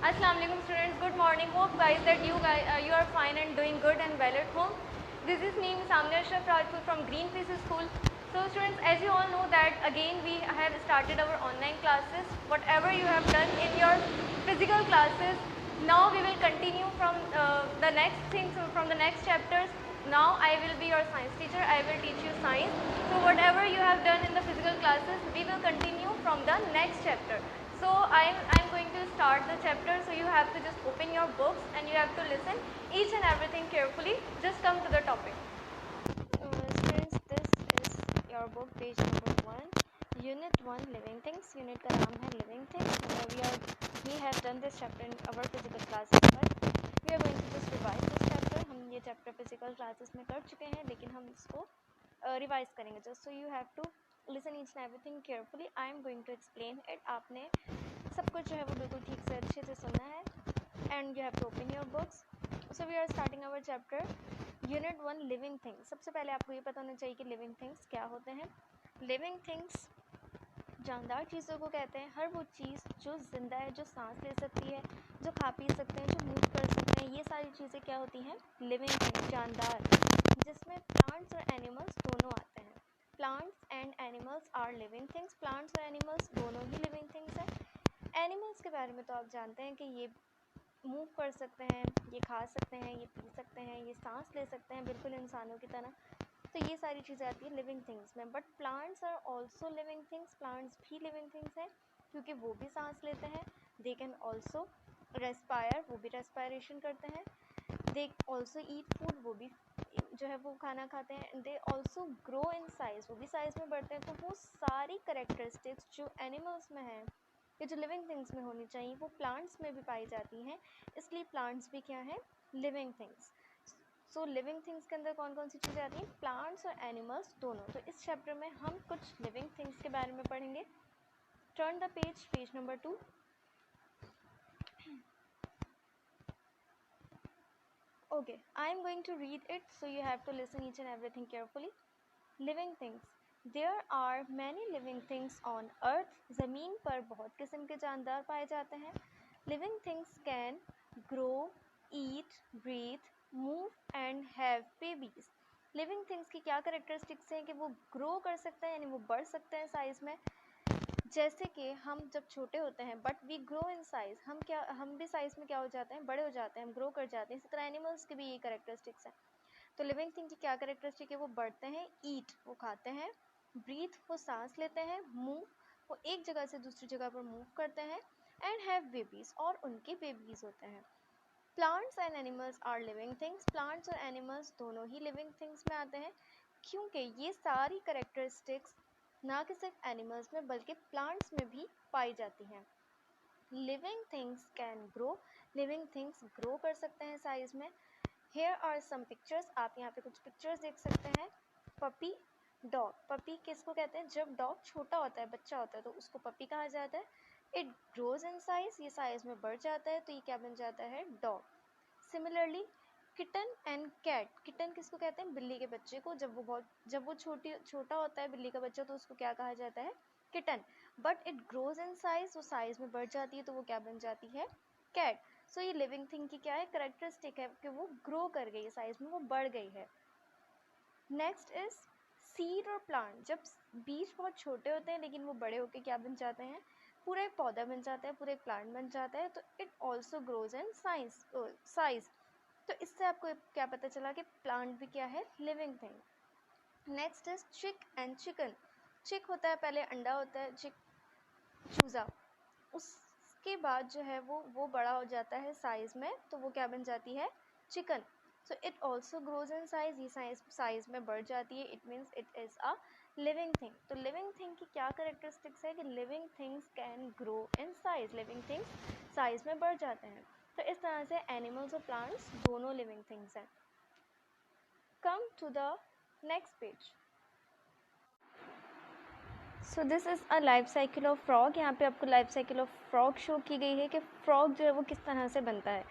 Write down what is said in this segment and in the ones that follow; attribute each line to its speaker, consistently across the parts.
Speaker 1: Assalamu alaikum students, good morning. Hope guys that you are fine and doing good and well at home. This is me Samia Ashraf Rajput from Green Faces School. So students, as you all know that again we have started our online classes. Whatever you have done in your physical classes, now we will continue from the next things, from the next chapters. Now I will be your science teacher. I will teach you science. So whatever you have done in the physical classes, we will continue from the next chapter. So I'm going to start the chapter, so you have to just open your books and you have to listen each and everything carefully. Just come to the topic. Students, this is your book, page number 1, Unit 1, Living Things. Unit का नाम है Living Things. We have done this chapter in our physical classes, but we are going to just revise this chapter. हम ये chapter physical classes में कर चुके हैं, लेकिन हम इसको revise करेंगे. Just so you have to listen each and everything carefully. I am going to explain it. आपने सब कुछ जो है वो बिल्कुल ठीक से अच्छे से सुनना है. And you have to open your books. So we are starting our chapter Unit 1, Living Things. सबसे पहले आपको ये पता होना चाहिए कि living things क्या होते हैं. Living things जानदार चीज़ों को कहते हैं. हर वो चीज़ जो जिंदा है, जो सांस ले सकती है, जो खा पी सकते हैं, जो मूव कर सकते हैं, ये सारी चीज़ें क्या होती हैं? लिविंग थिंग्स, जानदार, जिसमें प्लांट्स और एनिमल्स दोनों आते हैं. Plants and animals are living things. Plants और एनिमल्स दोनों ही लिविंग थिंग्स हैं. एनिमल्स के बारे में तो आप जानते हैं कि ये मूव कर सकते हैं, ये खा सकते हैं, ये पी सकते हैं, ये सांस ले सकते हैं, बिल्कुल इंसानों की तरह. तो ये सारी चीज़ें आती है लिविंग थिंग्स में. But plants are also living things. Plants भी लिविंग थिंग्स हैं क्योंकि वो भी सांस लेते हैं. दे कैन ऑल्सो रेस्पायर, वो भी रेस्पायरेशन करते हैं. दे ऑल्सो ईट फूड, वो भी जो है वो खाना खाते हैं. They also grow in size, वो भी साइज़ में बढ़ते हैं. तो वो सारी करेक्टरिस्टिक्स जो एनिमल्स में हैं या जो लिविंग थिंग्स में होनी चाहिए, वो प्लांट्स में भी पाई जाती हैं. इसलिए प्लांट्स भी क्या हैं? Living things. So living things के अंदर कौन कौन सी चीज़ें आती हैं? प्लांट्स और एनिमल्स दोनों. तो इस चैप्टर में हम कुछ लिविंग थिंग्स के बारे में पढ़ेंगे. Turn the page, page number 2. Okay, I am going to read it, so you have to listen each and everything carefully. Living things. There are many living things on earth. ज़मीन पर बहुत किस्म के जानदार पाए जाते हैं. Living things can grow, eat, breathe, move and have babies. Living things की क्या characteristics हैं कि वो grow कर सकते हैं, यानी वो बढ़ सकते हैं साइज़ में. जैसे कि हम जब छोटे होते हैं, but we grow in size, हम भी साइज़ में क्या हो जाते हैं? बड़े हो जाते हैं, हम ग्रो कर जाते हैं. इसी तरह एनिमल्स की भी ये करेक्टरिस्टिक्स हैं. तो लिविंग थिंग की क्या करेक्टरिस्टिक है? वो बढ़ते हैं. ईट, वो खाते हैं. ब्रीथ, वो सांस लेते हैं. मूव, वो एक जगह से दूसरी जगह पर मूव करते हैं. एंड हैव बेबीज़, और उनके बेबीज़ होते हैं. Plants and animals are living things. Plants और एनिमल्स दोनों ही लिविंग थिंग्स में आते हैं, क्योंकि ये सारी करेक्टरिस्टिक्स ना कि सिर्फ एनिमल्स में बल्कि प्लांट्स में भी पाई जाती हैं. Living things can grow. Living things grow कर सकते हैं साइज़ में. Here are some pictures. आप यहाँ पे कुछ पिक्चर्स देख सकते हैं. Puppy, dog. पपी किसको कहते हैं? जब डॉग छोटा होता है, बच्चा होता है, तो उसको पपी कहा जाता है. इट ग्रोज इन साइज, ये साइज़ में बढ़ जाता है, तो ये क्या बन जाता है? Dog. Similarly kitten and cat. Kitten किसको कहते हैं? बिल्ली के बच्चे को. जब वो छोटा होता है बिल्ली का बच्चा, तो उसको क्या कहा जाता है? Kitten. But it grows in size, वो साइज़ में बढ़ जाती है, तो वो क्या बन जाती है? कैट. सो ये लिविंग थिंग की क्या है? करेक्टरिस्टिक है कि वो ग्रो कर गई है साइज में, वो बढ़ गई है. नेक्स्ट इज सीड और प्लांट. जब बीज बहुत छोटे होते हैं लेकिन वो बड़े होकर क्या बन जाते हैं? पूरा एक पौधा बन जाता है, पूरा एक प्लांट बन जाता है. तो it also grows in size. तो इससे आपको क्या पता चला कि प्लांट भी क्या है? Living thing. नेक्स्ट इज चिक एंड चिकन. चिक होता है, पहले अंडा होता है, चिक चूज़ा. उसके बाद जो है वो बड़ा हो जाता है साइज़ में, तो वो क्या बन जाती है? Chicken. So it also grows in size, ये साइज़ में बढ़ जाती है. It means it is a living thing. तो लिविंग थिंग की क्या करेक्टरिस्टिक्स है कि living things can grow in size. Living things size में बढ़ जाते हैं. तो इस तरह से एनिमल्स और प्लांट्स दोनों लिविंग थिंग्स हैं. Come to the next page. So this is a life cycle of frog. यहाँ पे आपको life cycle of frog show की गई है कि फ्रॉग जो है वो किस तरह से बनता है.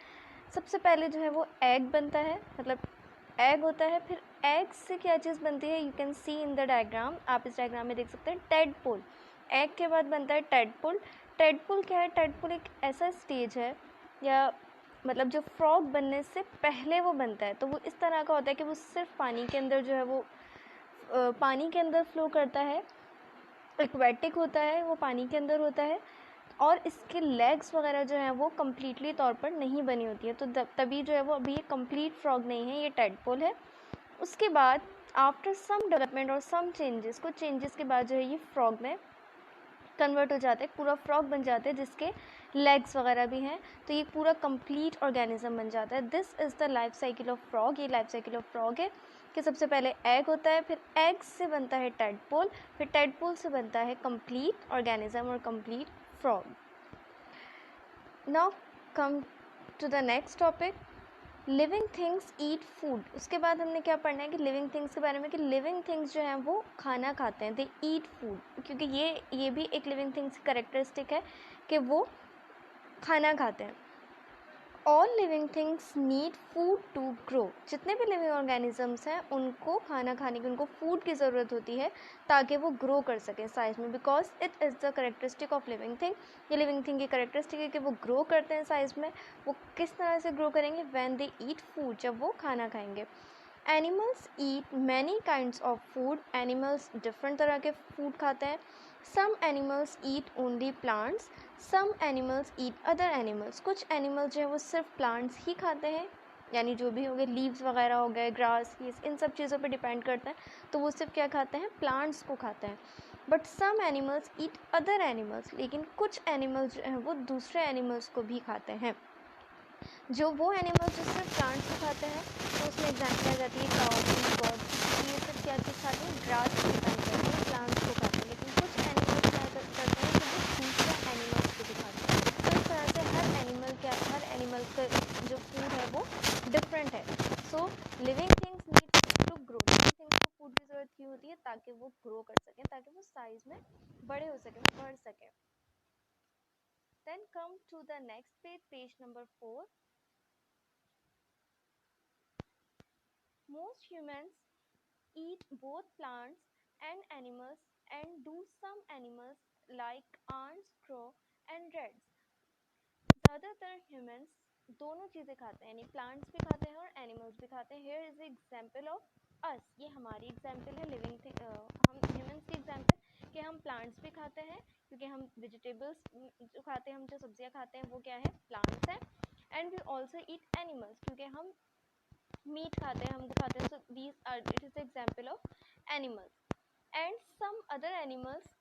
Speaker 1: सबसे पहले जो है वो एग बनता है, मतलब एग होता है. फिर एग से क्या चीज़ बनती है? You can see in the diagram. आप इस डायग्राम में देख सकते हैं टेडपोल. एग के बाद बनता है टेडपोल. टेडपोल क्या है? टेडपोल एक ऐसा स्टेज है या मतलब जो फ्रॉग बनने से पहले वो बनता है, तो वो इस तरह का होता है कि वो सिर्फ पानी के अंदर जो है वो पानी के अंदर फ्लो करता है, एक्वेटिक होता है, वो पानी के अंदर होता है, और इसके लेग्स वगैरह जो हैं वो कम्प्लीटली तौर पर नहीं बनी होती है, तो तभी जो है वो अभी ये कम्प्लीट फ्रॉग नहीं है, ये टैडपोल है। उसके बाद आफ्टर सम डेवलपमेंट और सम चेंजेस, कुछ चेंजेस के बाद जो है ये फ्रॉग में कन्वर्ट हो जाते हैं, पूरा फ्रॉग बन जाते हैं जिसके लेग्स वगैरह भी हैं, तो ये पूरा कंप्लीट ऑर्गेनिज्म बन जाता है। This is the life cycle of frog. ये लाइफ साइकिल ऑफ फ्रॉग है कि सबसे पहले एग होता है, फिर एग से बनता है टैडपोल, फिर टैडपोल से बनता है कंप्लीट ऑर्गेनिज्म और complete frog. Now come to the next topic, living things eat food. उसके बाद हमने क्या पढ़ना है कि लिविंग थिंग्स के बारे में, कि लिविंग थिंग्स जो हैं वो खाना खाते हैं, दे ईट फूड, क्योंकि ये भी एक लिविंग थिंग्स की करेक्टरिस्टिक है कि वो खाना खाते हैं। All living things need food to grow. जितने भी लिविंग ऑर्गेनिजम्स हैं उनको खाना खाने की, उनको फूड की ज़रूरत होती है ताकि वो ग्रो कर सकें साइज़ में, because it is the characteristic of living thing. ये लिविंग थिंग की करेक्टरिस्टिक है कि वो ग्रो करते हैं साइज़ में। वो किस तरह से ग्रो करेंगे? व्हेन दे ईट फूड, जब वो खाना खाएंगे। Animals eat many kinds of food. Animals different तरह के फूड खाते हैं। Some animals eat only plants, some animals eat other animals. कुछ एनिमल्स जो है वो सिर्फ प्लांट्स ही खाते हैं, यानी जो भी हो गए, लीव्स वगैरह हो गए, ग्रास, इन सब चीज़ों पे डिपेंड करता है, तो वो सिर्फ क्या खाते हैं? प्लांट्स को खाते हैं। But some animals eat other animals, लेकिन कुछ एनिमल्स जो हैं वो दूसरे एनिमल्स को भी खाते हैं। जो वो एनिमल्स जो सिर्फ प्लांट्स को खाते हैं, तो उसमें एग्जाम्पल आ जाती है काऊ, बर्ड, ये सब क्या चीज़ खाते हैं? ग्रास को खाते हैं, प्लांट्स को खाते हैं। लेकिन कुछ एनिमल्स क्या करते हैं कि वो दूसरे एनिमल्स को भी खाते हैं। तो इस तरह से हर एनिमल का जो फूड है वो डिफरेंट है। So living things need to grow. Living things को फूड की ज़रूरत क्यों होती है? ताकि वो ग्रो कर सकें, ताकि वो साइज़ में बड़े हो सकें, बढ़ सकें। Then come to the next page, page number 4. Most humans eat both plants and animals, and do some animals like ants, crow and rats. ज़्यादातर humans दोनों चीज़ें खाते हैं, यानी प्लांट्स भी खाते हैं और एनिमल्स भी खाते हैं। Here is the example of us. ये हमारी एग्जाम्पल है लिविंग थिंग, हम ह्यूमंस की एग्जाम्पल कि हम प्लांट्स भी खाते हैं, क्योंकि हम वेजिटेबल्स जो खाते हैं, हम जो सब्जियां खाते हैं वो क्या है? प्लांट्स हैं। And we also eat animals, क्योंकि हम मीट खाते हैं, हम खाते हैं। So these are, it is example of animals. And some other animals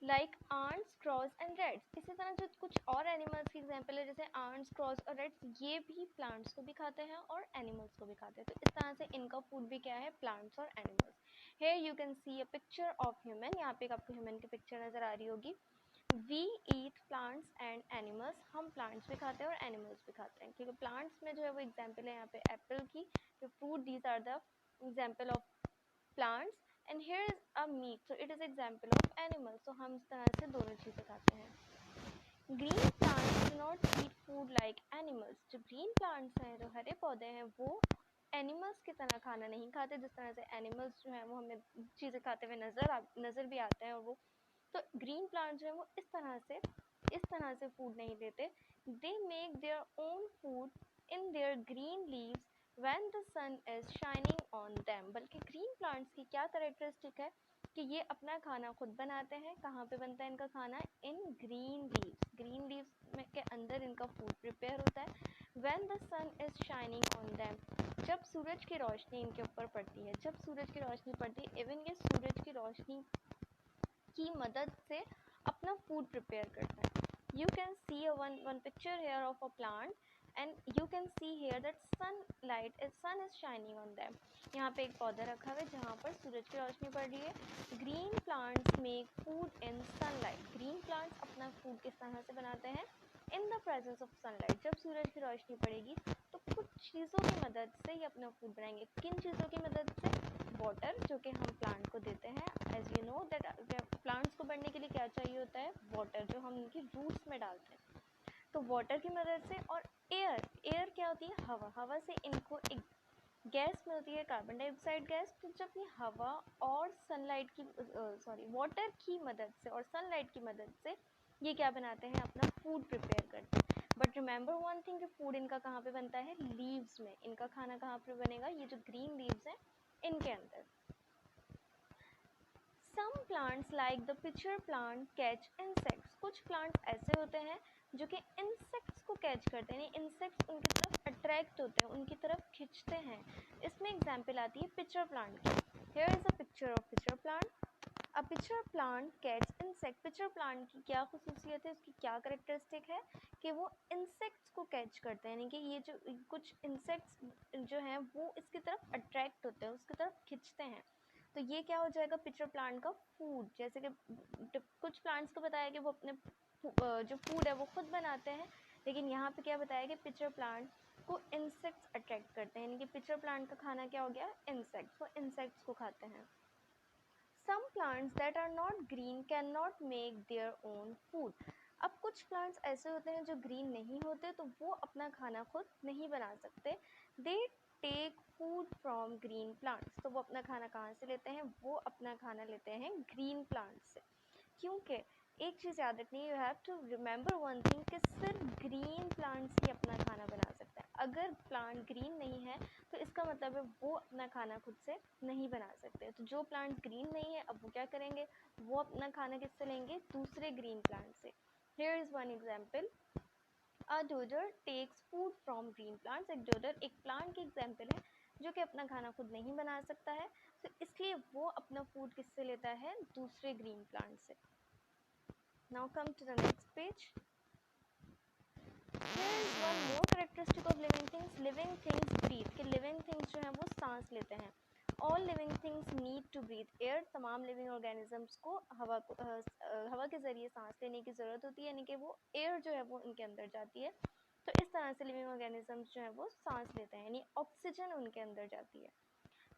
Speaker 1: like ants, crows and rats. इसी तरह जो कुछ और एनिमल्स की एग्जाम्पल है, जैसे आंट्स, क्रॉस और रेट्स, ये भी प्लांट्स को भी खाते हैं और एनिमल्स को भी खाते हैं। तो इस तरह से इनका फूड भी क्या है? प्लांट्स और animals. Here you can see a picture of human. यहाँ पे आपको ह्यूमन की पिक्चर नजर आ रही होगी। We eat plants and animals. हम प्लांट्स भी खाते हैं और एनिमल्स भी खाते हैं, क्योंकि प्लांट्स में जो है वो एग्जाम्पल है यहाँ पे एप्पल की, जो fruit, these are the example of plants. And here is a meat, so it is example of animals. तो हम इस तरह से दोनों चीज़ें खाते हैं। Green plants do not eat food like animals. जो ग्रीन प्लांट्स हैं, जो हरे पौधे हैं, वो एनिमल्स की तरह खाना नहीं खाते, जिस तरह से एनिमल्स जो हैं वो हमें चीज़ें खाते हुए नज़र भी आते हैं। और वो तो ग्रीन प्लांट जो है वो इस तरह से फूड नहीं देते। They make their own food in their green leaves when the sun is shining on them. बल्कि ग्रीन प्लांट्स की क्या करेक्टरिस्टिक है कि ये अपना खाना खुद बनाते हैं। कहाँ पे बनता है इनका खाना? In green leaves. Green leaves में के अंदर इनका फूड प्रिपेयर होता है। When the sun is shining on them, जब सूरज की रोशनी इनके ऊपर पड़ती है, जब सूरज की रोशनी पड़ती है, इवन ये सूरज की रोशनी की मदद से अपना फूड प्रिपेयर करता है। You can see one picture here of a plant, and you can see here that sun is shining on them. यहाँ पे एक पौधा रखा हुआ है जहाँ पर सूरज की रोशनी पड़ रही है। Green plants make food in sunlight. Green plants अपना फूड किस तरह से बनाते हैं? In the presence of sunlight. जब सूरज की रोशनी पड़ेगी तो कुछ चीज़ों की मदद से ये अपना फूड बनाएंगे। किन चीज़ों की मदद से? वाटर, जो कि हम प्लांट को देते हैं। As you know that plants को बढ़ने के लिए क्या चाहिए होता है? वाटर, जो हम उनकी रूट्स में डालते हैं। तो वाटर की मदद से। और एयर क्या होती है? हवा। हवा से इनको एक गैस मिलती है, कार्बन डाइऑक्साइड गैस। तो जब ये हवा और सनलाइट की वाटर की मदद से और सनलाइट की मदद से ये क्या बनाते हैं, अपना फूड प्रिपेयर करते हैं। But remember one thing, food इनका कहाँ पे बनता है, लीव्स में। इनका खाना कहाँ पे बनेगा, ये जो ग्रीन लीव्स हैं इनके अंदर। Some plants like the pitcher plant catch insects, कुछ प्लांट्स ऐसे होते हैं जो कि इंसेक्ट्स को कैच करते हैं, इंसेक्ट्स उनकी तरफ अट्रैक्ट होते हैं, उनकी तरफ खींचते हैं। इसमें एग्जाम्पल आती है पिचर प्लांट की। Here is a picture of pitcher plant. A picture plant catch insect, pitcher plant की क्या खसूसियत है, उसकी क्या करेक्टरिस्टिक है कि वो इंसेक्ट्स को कैच करते हैं, यानी कि ये जो कुछ इंसेक्ट्स जो हैं वो इसकी तरफ अट्रैक्ट होते हैं, उसकी तरफ खींचते हैं। तो ये क्या हो जाएगा, पिचर प्लांट का फूड। जैसे कि कुछ प्लांट्स को बताया कि वो अपने जो फूड है वो खुद बनाते हैं, लेकिन यहाँ पे क्या बताया कि पिचर प्लांट को इंसेक्ट्स अट्रैक्ट करते हैं, यानी कि पिचर प्लांट का खाना क्या हो गया, इंसेक्ट्स, वो इंसेक्ट्स को खाते हैं। Some plants that are not green cannot make their own food. अब कुछ प्लांट्स ऐसे होते हैं जो ग्रीन नहीं होते, तो वो अपना खाना खुद नहीं बना सकते। They take food from green plants, तो वो अपना खाना कहाँ से लेते हैं, वो अपना खाना लेते हैं ग्रीन प्लांट्स से। क्योंकि एक चीज़ याद रखनी है, you have to remember one thing, कि सिर्फ ग्रीन प्लांट्स ही अपना खाना बना सकता है। अगर प्लांट ग्रीन नहीं है तो इसका मतलब है वो अपना खाना खुद से नहीं बना सकते। तो जो प्लांट ग्रीन नहीं है, अब वो क्या करेंगे, वो अपना खाना किससे लेंगे, दूसरे ग्रीन प्लांट से। Here is one example, a dodder takes food from green plants. एक डोडर एक प्लांट की एग्जाम्पल है जो कि अपना खाना खुद नहीं बना सकता है, तो इसलिए वो अपना फूड किससे लेता है, दूसरे ग्रीन प्लांट से। Now come to the next page. Here is one more characteristic of living things. Living things breathe, कि living things जो हैं वो सांस लेते हैं। All living things need to breathe air. तमाम living organisms को हवा के ज़रिए सांस लेने की ज़रूरत होती है, यानी कि वो air जो है वो उनके अंदर जाती है। तो इस तरह से living organisms जो है वो सांस लेते हैं, यानी ऑक्सीजन उनके अंदर जाती है।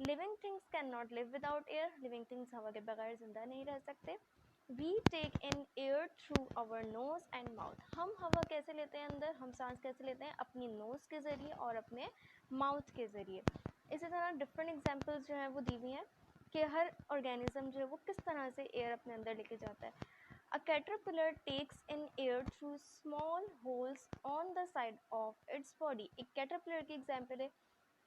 Speaker 1: Living things cannot live without air. Living things हवा के बगैर जिंदा नहीं रह सकते। We take in air through our nose and mouth. हम हवा कैसे लेते हैं अंदर, हम सांस कैसे लेते हैं, अपनी नोज के ज़रिए और अपने माउथ के ज़रिए। इसी तरह डिफरेंट एग्जांपल्स जो हैं वो दी हुई हैं कि हर ऑर्गेनिज्म जो है वो किस तरह से एयर अपने अंदर लेके जाता है। A caterpillar takes in air through small holes on the side of its body. एक caterpillar की एग्जाम्पल है।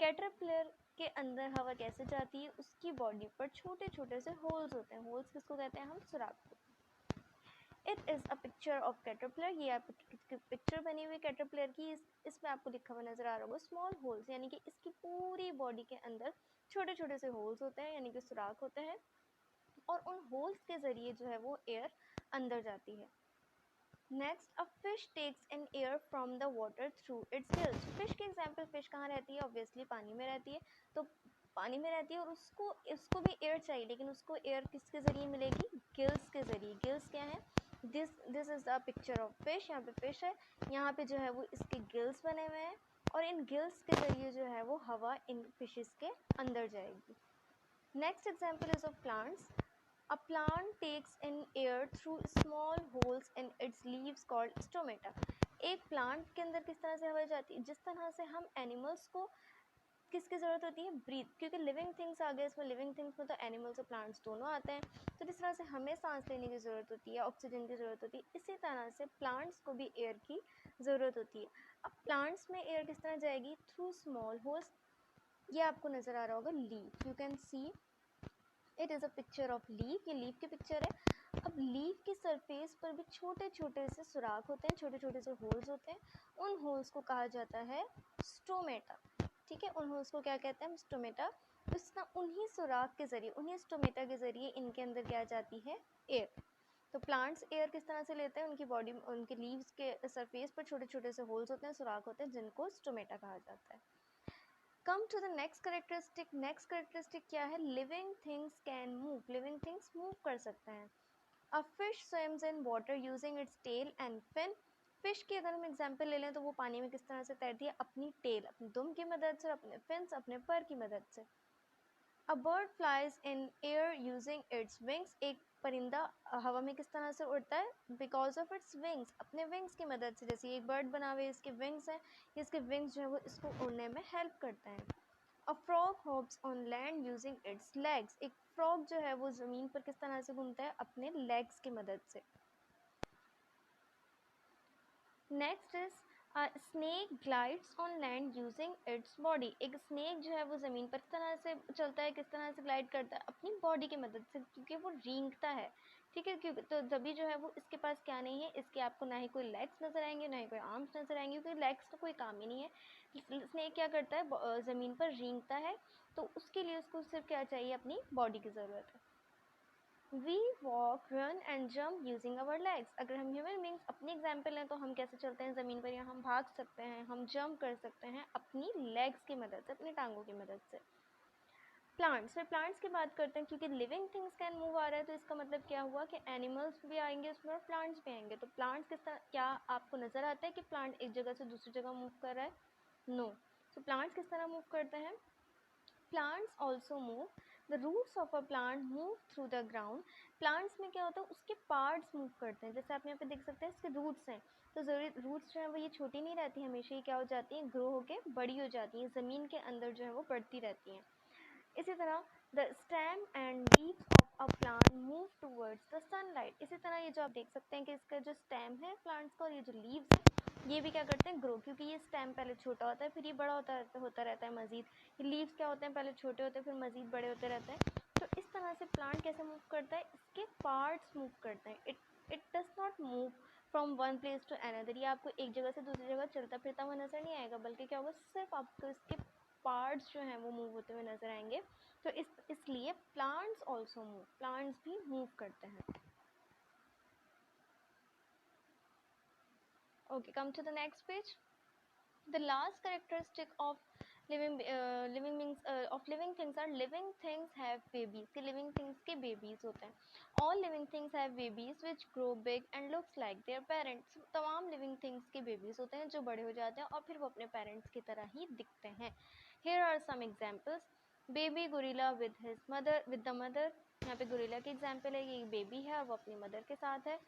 Speaker 1: कैटरपिलर के अंदर हवा कैसे जाती है, उसकी बॉडी पर छोटे छोटे से होल्स होते हैं। होल्स किसको कहते हैं, हम सुराख को। It is a picture of caterpillar, ये आप पिक्चर बनी हुई कैटरपिलर की। इसमें आपको लिखा हुआ नजर आ रहा होगा स्मॉल होल्स, यानी कि इसकी पूरी बॉडी के अंदर छोटे छोटे से होल्स होते हैं, यानी कि सुराख होते हैं, और उन होल्स के ज़रिए जो है वो एयर अंदर जाती है। Next, a fish takes in air from the water through its gills. Fish की एग्जाम्पल, फिश कहाँ रहती है, ऑब्वियसली पानी में रहती है। तो पानी में रहती है और उसको भी एयर चाहिए, लेकिन उसको एयर किसके ज़रिए मिलेगी, गिल्स के ज़रिए। गिल्स क्या है, this is the picture of fish. यहाँ पे फिश है, यहाँ पे जो है वो इसके गिल्स बने हुए हैं, और इन गिल्स के ज़रिए जो है वो हवा इन फिशेस के अंदर जाएगी। Next example is of plants. A plant takes in air through small holes in its leaves called stomata. एक प्लांट के अंदर किस तरह से हवा जाती है, जिस तरह से हम एनिमल्स को किसकी ज़रूरत होती है, ब्रीथ, क्योंकि लिविंग थिंग्स आ गए इसमें। लिविंग थिंग्स में तो एनिमल्स और प्लांट्स दोनों आते हैं, तो जिस तरह से हमें सांस लेने की ज़रूरत होती है, ऑक्सीजन की ज़रूरत होती है, इसी तरह से प्लांट्स को भी एयर की ज़रूरत होती है। अब प्लांट्स में एयर किस तरह जाएगी, थ्रू स्मॉल होल्स। ये आपको नज़र आ रहा होगा leaf, you can see it is a picture of leaf, ये लीफ की पिक्चर है। अब लीफ की सरफेस पर भी छोटे छोटे से सुराख होते हैं, छोटे छोटे से होल्स होते हैं। उन होल्स को कहा जाता है स्टोमेटा। ठीक है, उन होल्स को क्या कहते हैं हम, स्टोमेटा। तो इस तरह उन्हीं सुराख के ज़रिए, उन्हीं स्टोमेटा के ज़रिए इनके अंदर क्या जाती है, एयर। तो प्लांट्स एयर किस तरह से लेते हैं, उनकी बॉडी, उनके लीव्स के सरफेस पर छोटे छोटे से होल्स होते हैं, सुराख होते हैं, जिनको स्टोमेटा कहा जाता है। Come to the next characteristic. Next characteristic क्या है, living things can move. Living things move कर सकते हैं। A fish swims in water using its tail and fin. Fish की अगर हम एग्जांपल ले लें तो वो पानी में किस तरह से तैरती है, अपनी टेल, अपनी दुम की मदद से, अपने फिन्स, अपने पर की मदद से। A bird flies in air using its wings. एक परिंदा हवा में किस तरह से उड़ता है, बिकॉज ऑफ इट्स विंग्स, अपने विंग्स की मदद से। जैसे एक बर्ड बना हुआ है, इसके विंग्स हैं, इसके विंग्स जो है वो इसको उड़ने में हेल्प करते हैं। A frog hops on land using its legs. एक फ्रॉग जो है वो ज़मीन पर किस तरह से घूमता है, अपने लेग्स की मदद से। Next is snake glides on land using its body. एक स्नेक जो है वो ज़मीन पर किस तरह से चलता है, किस तरह से ग्लाइड करता है, अपनी बॉडी की मदद से, क्योंकि वो रेंगता है, ठीक है। क्योंकि तो जब भी जो है वो इसके पास क्या नहीं है, इसके आपको ना ही कोई लेग्स नज़र आएंगे, ना ही कोई आर्म्स नज़र आएंगे, क्योंकि लेग्स का कोई काम ही नहीं है। स्नेक क्या करता है, ज़मीन पर रेंगता है, तो उसके लिए उसको सिर्फ क्या चाहिए, अपनी बॉडी की ज़रूरत है। We walk, run and jump using our legs. अगर हम ह्यूमन बींग्स अपनी एग्जाम्पल हैं तो हम कैसे चलते हैं ज़मीन पर, या हम भाग सकते हैं, हम जंप कर सकते हैं अपनी लेग्स की मदद से, अपनी टांगों की मदद से। प्लांट्स, फिर प्लांट्स की बात करते हैं, क्योंकि लिविंग थिंग्स कैन मूव आ रहा है तो इसका मतलब क्या हुआ कि एनिमल्स भी आएंगे उसमें और प्लांट्स भी आएंगे। तो प्लांट्स किस तरह, क्या आपको नज़र आता है कि प्लांट एक जगह से दूसरी जगह मूव कर रहा है? नो। तो प्लांट्स किस तरह मूव करते हैं? Plants also move, the roots of a plant move through the ground. Plants में क्या होता है, उसके पार्ट्स मूव करते हैं, जैसे आप यहाँ पे देख सकते हैं इसके रूट्स हैं, तो ज़रूरी रूट्स जो है वो ये छोटी नहीं रहती, हमेशा ही क्या हो जाती हैं, ग्रो होके बड़ी हो जाती हैं, ज़मीन के अंदर जो है वो बढ़ती रहती हैं। इसी तरह the stem and leaves of a plant move towards the sunlight. इसी तरह ये जो आप देख सकते हैं कि इसका जो स्टेम है प्लांट्स का और ये जो लीव्स है ये भी क्या करते हैं, ग्रो, क्योंकि ये स्टेम पहले छोटा होता है फिर ये बड़ा होता रहता है मज़ीद। ये लीव्स क्या होते हैं, पहले छोटे होते हैं फिर मज़ीद बड़े होते रहते हैं। तो इस तरह से प्लांट कैसे मूव करता है, इसके पार्ट्स मूव करते हैं। It does not move from one place to another. ये आपको एक जगह से दूसरी जगह चलता फिरता हुआ नज़र नहीं आएगा, बल्कि क्या होगा, सिर्फ आपको इसके पार्ट्स जो हैं वो मूव होते हुए नज़र आएंगे। तो इसलिए प्लांट्स ऑल्सो मूव, प्लांट्स भी मूव करते हैं। Okay, come to the next page. The last characteristic of living things are living things have babies, कि living things के babies होते हैं। all living things have babies which grow big and looks like their parents। तमाम living things के babies होते हैं जो बड़े हो जाते हैं और फिर वो अपने parents की तरह ही दिखते हैं। here are some examples। baby gorilla with the mother। यहाँ पे गोरिल्ला की एग्जाम्पल है, ये बेबी है और वो अपनी मदर के साथ है।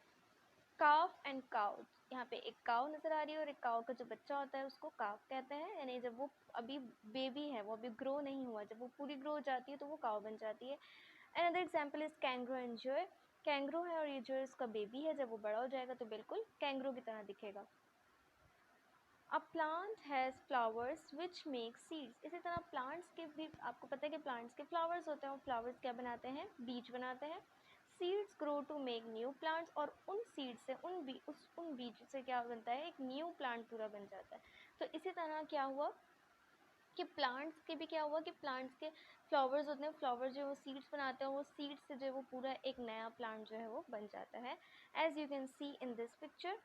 Speaker 1: काफ एंड काउ, यहाँ पे एक काउ नज़र आ रही है और एक काउ का जो बच्चा होता है उसको काफ कहते हैं, यानी जब वो अभी बेबी है, वो अभी ग्रो नहीं हुआ, जब वो पूरी ग्रो हो जाती है तो वो काउ बन जाती है। Another example is kangaroo and joey. Kangaroo है और ये जो इसका बेबी है, जब वो बड़ा हो जाएगा तो बिल्कुल कैंग्रो की तरह दिखेगा। A plant has flowers which make seeds. इसी तरह प्लांट्स के भी आपको पता है कि प्लांट्स के फ्लावर्स होते हैं, और फ्लावर्स क्या बनाते हैं, बीज बनाते हैं। Seeds grow to make new plants, और उन सीड्स से उन बीज से क्या बनता है, एक न्यू प्लांट पूरा बन जाता है। तो इसी तरह क्या हुआ कि प्लांट्स के भी क्या हुआ कि प्लांट्स के फ्लावर्स होते हैं, फ्लावर जो है वो सीड्स बनाते हैं, वो सीड्स से जो है वो पूरा एक नया प्लांट जो है वो बन जाता है। As you can see in this picture,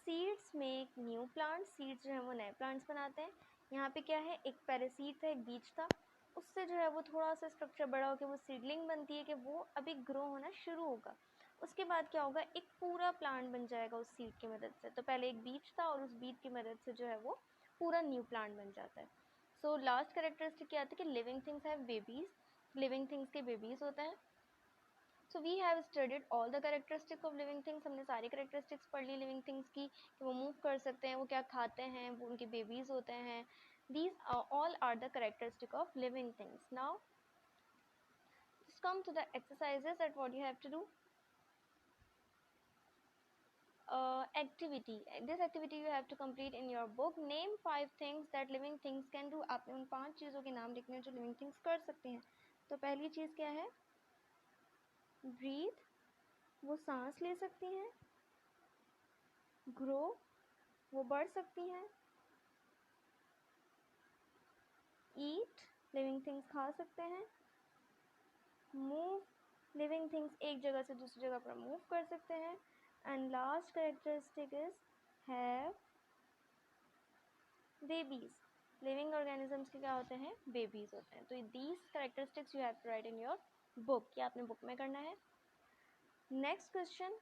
Speaker 1: seeds make new plants, seeds जो है वो नए प्लांट्स बनाते हैं। यहाँ पे क्या है, एक पहले सीड था, एक बीज था, उससे जो है वो थोड़ा सा स्ट्रक्चर बड़ा होकर वो सीडलिंग बनती है कि वो अभी ग्रो होना शुरू होगा। उसके बाद क्या होगा, एक पूरा प्लांट बन जाएगा उस सीड की मदद से। तो पहले एक बीज था और उस बीज की मदद से जो है वो पूरा न्यू प्लांट बन जाता है। सो लास्ट कैरेक्टरिस्टिक क्या आता है कि living things have babies, living things के बेबीज होते हैं। So we have studied all the characteristic of living things. हमने सारी कैरेक्टरिस्टिक्स पढ़ ली लिविंग थिंग्स की, कि वो मूव कर सकते हैं, वो क्या खाते हैं, वो उनके बेबीज होते हैं। These all are the characteristic of living things. Now just come to the exercises that what you have to do. Activity, this activity you have to complete in your book। name 5 things that living things can do। आपने उन 5 चीज़ों के नाम लिखने हैं जो living things कर सकती हैं। तो पहली चीज़ क्या है, ब्रीथ, वो सांस ले सकती हैं। ग्रो, वो बढ़ सकती हैं। ईट, लिविंग थिंग्स खा सकते हैं। मूव, लिविंग थिंग्स एक जगह से दूसरी जगह पर मूव कर सकते हैं। And last characteristic is have babies, living organisms के क्या होते हैं, बेबीज होते हैं। तो these characteristics you have to write in your book, ये आपने बुक में करना है। Next question,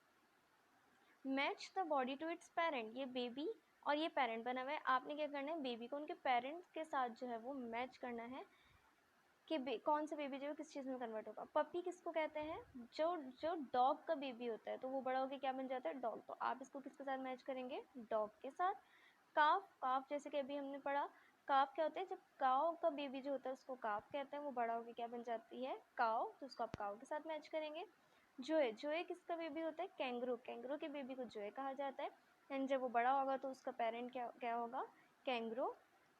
Speaker 1: match the body to its parent. ये बेबी और ये पेरेंट बना हुआ है, आपने क्या करना है, बेबी को उनके पेरेंट्स के साथ जो है वो मैच करना है कि कौन सा बेबी जो है किस चीज़ में कन्वर्ट होगा। पपी किसको कहते हैं, जो जो डॉग का बेबी होता है, तो वो बड़ा होकर क्या बन जाता है, डॉग। तो आप इसको किसके साथ मैच करेंगे, डॉग के साथ। काफ, काफ जैसे कि अभी हमने पढ़ा, काफ क्या होता है, जब काव का बेबी जो होता है उसको काफ कहते हैं, वो बड़ा होकर क्या बन जाती है, काव, तो उसको आप काव के साथ मैच करेंगे। जोए, जोए किसका बेबी होता है? कैंगरू, कैंगरू के बेबी को जोए कहा जाता है। एंड जब वो बड़ा होगा तो उसका पेरेंट क्या क्या होगा? कैंगरू।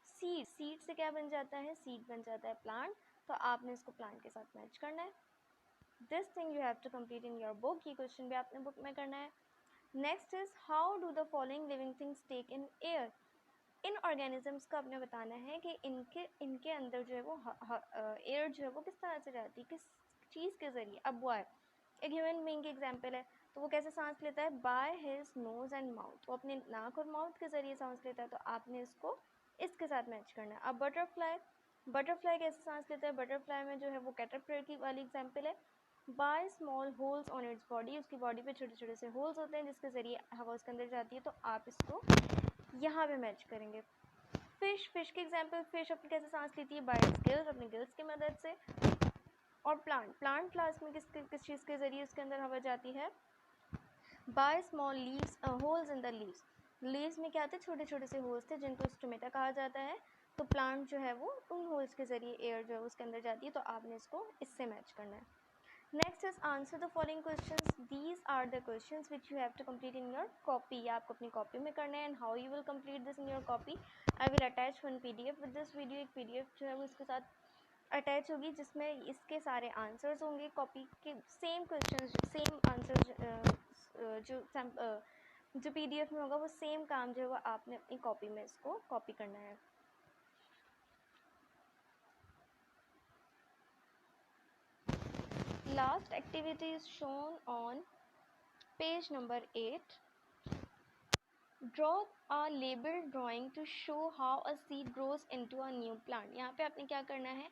Speaker 1: सीड, सीड से क्या बन जाता है? सीड बन जाता है प्लांट। तो आपने इसको प्लांट के साथ मैच करना है। This thing you have to complete in your book, ये क्वेश्चन भी आपने बुक में करना है। Next is how do the following living things take in air. इन ऑर्गेनिजम्स का आपने बताना है कि इनके अंदर जो है वो एयर जो है वो किस तरह से जाती है, किस चीज़ के ज़रिए। अब वो है एक ह्यूमन बीइंग की एग्जांपल है, तो वो कैसे सांस लेता है? By his nose and mouth, वो अपने नाक और माउथ के ज़रिए सांस लेता है। तो आपने इसको इसके साथ मैच करना है। अब बटरफ्लाई, बटरफ्लाई कैसे सांस लेता है? बटरफ्लाई में जो है वो कैटरपिलर की वाली एग्जाम्पल है। By small holes on its body, उसकी बॉडी पे छोटे छोटे से होल्स होते हैं जिसके ज़रिए हवा उसके अंदर जाती है। तो आप इसको यहाँ पे मैच करेंगे। फिश, फिश की एग्जांपल, फिश अपनी कैसे सांस लेती है? बाय इट्स गिल्स, अपने गिल्स की मदद से। और प्लांट, प्लांट क्लास में किस चीज़ के ज़रिए उसके अंदर हवा जाती है? By small leaves, holes in the leaves, leaves में क्या आते हैं? छोटे छोटे से होल्स थे जिनको स्टोमेटा कहा जाता है। तो प्लांट जो है वो उन होल्स के ज़रिए एयर जो है उसके अंदर जाती है। तो आपने इसको इससे मैच करना है। Next is answer the following questions, these are the questions which you have to complete in your copy, या आपको अपनी कॉपी में करना है। And how you will complete this in your copy, I will attach one PDF with this video, एक PDF जो है वो इसके साथ अटैच होगी जिसमें इसके सारे आंसर्स होंगे, कॉपी के सेम क्वेश्चंस, सेम आंसर जो पीडीएफ में होगा वो सेम काम जो है वो आपने अपनी कॉपी में इसको कॉपी करना है। Last activity is shown on page number 8. Draw a labeled drawing to show how a seed grows into a new plant. यहाँ पे आपने क्या करना है?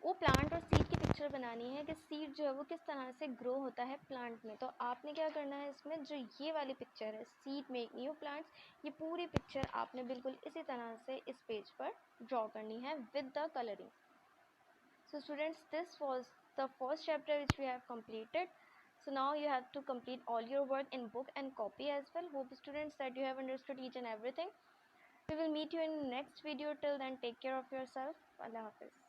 Speaker 1: वो प्लांट और सीड की पिक्चर बनानी है कि सीड जो है वो किस तरह से ग्रो होता है प्लांट में। तो आपने क्या करना है इसमें, जो ये वाली पिक्चर है सीड मेक न्यू प्लांट्स, ये पूरी पिक्चर आपने बिल्कुल इसी तरह से इस पेज पर ड्रॉ करनी है with the colouring. So students, this was the first chapter which we have completed. So now you have to complete all your work in book and copy as well. Hope students that you have understood each and everything. We will meet you in next video. Till then, take care of yourself. Allah Hafiz.